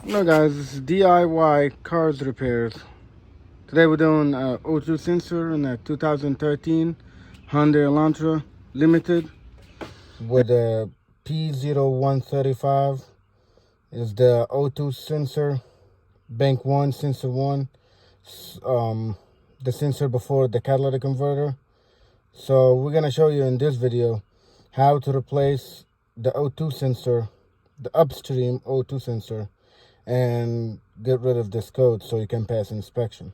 Hello guys, this is DIY cars repairs. Today we're doing an O2 sensor in a 2013 Hyundai Elantra Limited with a p0135 is the O2 sensor, bank 1, sensor 1, the sensor before the catalytic converter. So we're going to show you in this video how to replace the O2 sensor, the upstream O2 sensor, and get rid of this code so you can pass inspection.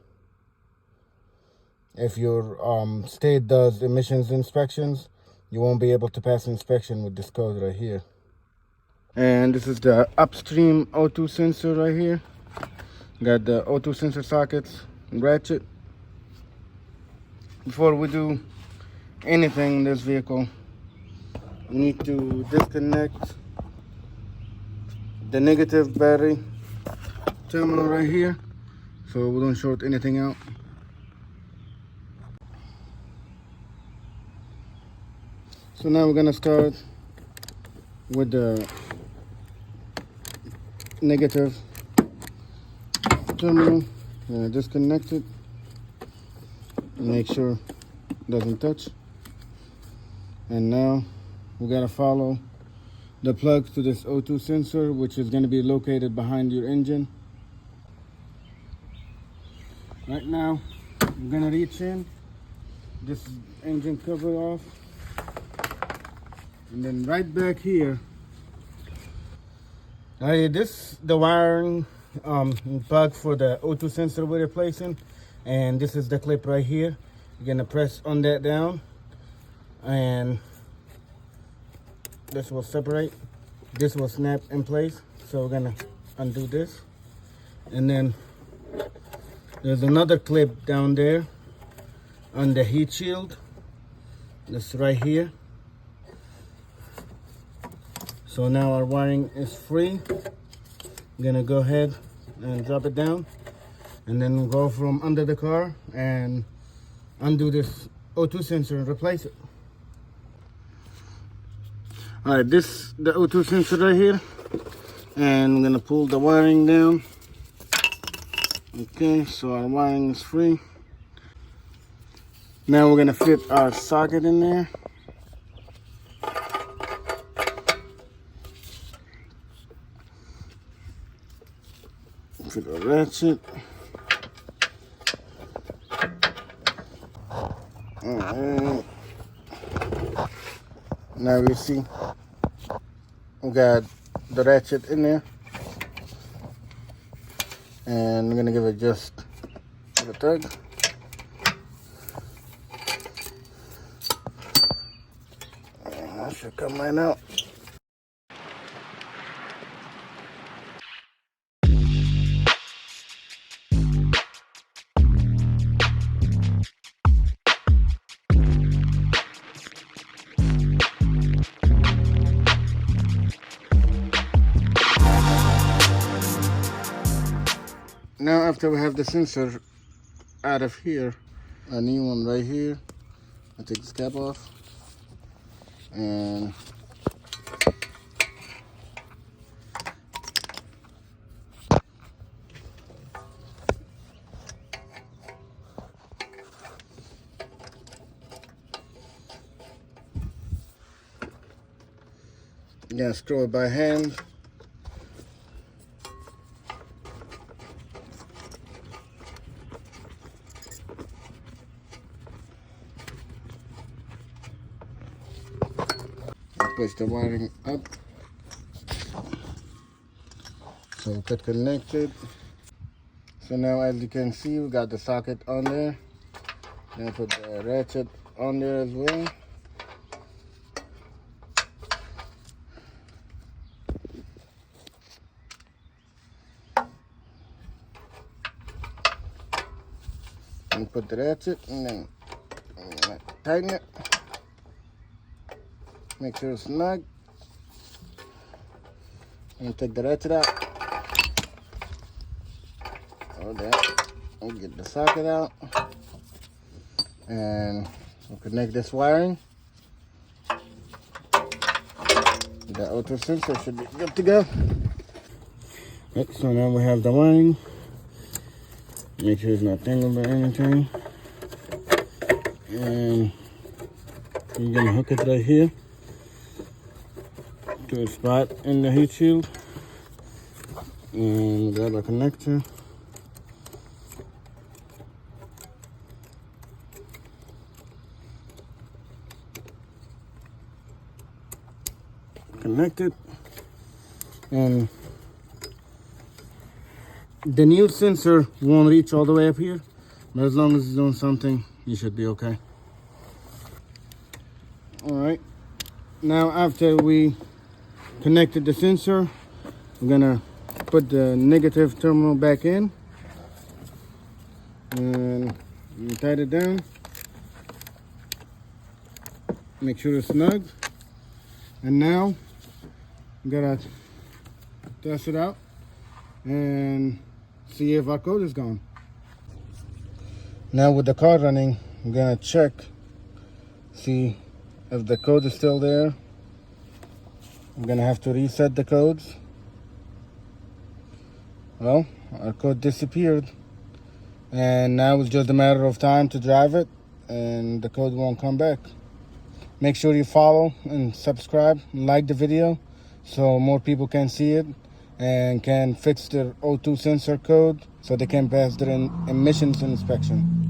If your state does emissions inspections, you won't be able to pass inspection with this code right here. And this is the upstream O2 sensor right here. Got the O2 sensor sockets and ratchet. Before we do anything in this vehicle, we need to disconnect the negative battery terminal right here so we don't short anything out. So now we're gonna start with the negative terminal. Disconnect it. Make sure it doesn't touch. And now we gotta follow the plugs to this O2 sensor, which is gonna be located behind your engine. Right now, I'm gonna reach in, this engine cover off, and then right back here, this the wiring plug for the O2 sensor we're replacing, and this is the clip right here. You're gonna press on that down, and this will separate. This will snap in place. So we're gonna undo this, and then there's another clip down there on the heat shield. This right here. So now our wiring is free. I'm gonna go ahead and drop it down, and then we'll go from under the car and undo this O2 sensor and replace it. All right, this the O2 sensor right here, and I'm gonna pull the wiring down. Okay, so our wiring is free. Now we're gonna fit our socket in there. Fit a ratchet. Alright. Now you see we got the ratchet in there. And I'm gonna give it just a tug. And that should come right out. Now after we have the sensor out of here, a new one right here, I take this cap off, and you gotta screw it by hand. Push the wiring up so we could connect it. So now as you can see, we got the socket on there. Now put the ratchet on there as well. And put the ratchet and then tighten it. Make sure it's snug. And take the ratchet out. Hold that. We'll get the socket out. And we'll connect this wiring. The O2 sensor should be good to go. Right, so now we have the wiring. Make sure it's not tangled by anything. And you're gonna hook it right here to a spot in the heat shield. And grab a connector. Connect it. And the new sensor won't reach all the way up here, but as long as it's doing something, you should be okay. All right, now after we connected the sensor, we're gonna put the negative terminal back in and you tight it down. Make sure it's snug. And now I'm gonna test it out and see if our code is gone. Now with the car running, I'm gonna check, see if the code is still there. I'm gonna have to reset the codes. Well, our code disappeared, and now it's just a matter of time to drive it and the code won't come back. Make sure you follow and subscribe and like the video so more people can see it and can fix their O2 sensor code so they can pass their emissions inspection.